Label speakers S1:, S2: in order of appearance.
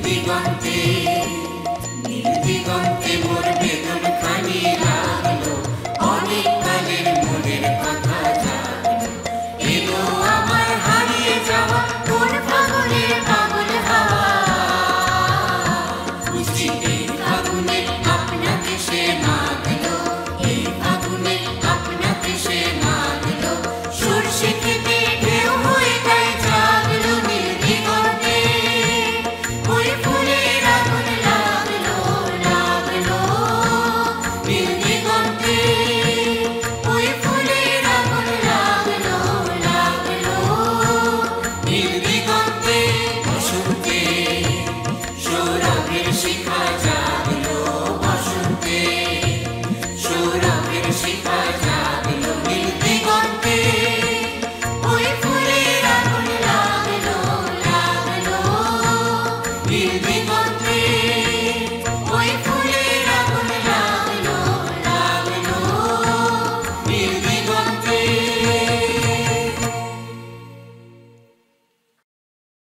S1: দিগন্তে নীল দিগন্তে মোর বেদন খানি লাগলো অনেক কালের মনের কথা জাগলো এলো আমার হারিয়ে যাওয়া কোন ফাগুনের পাগল হাওয়া বুঝি এই ফাগুনে আপনাকে সে মাগলো এই ফাগুনে আপনাকে সে মাগলো সরষে খেতে ঢেউ হয়ে গায়ে জাগলো নীল দিগন্তে ওই ফুলের আগুন লাগলো লাগলো নীল দিগন্তে ওই ফুলের আগুন লাগলো লাগলো নীল দিগন্তে বসন্তে সৌরভের শিখা জাগলো বসন্তে সৌরভের শিখা জাগলো নীল দিগন্তে ওই ফুলের আগুন লাগলো লাগলো নীল দিগন্তে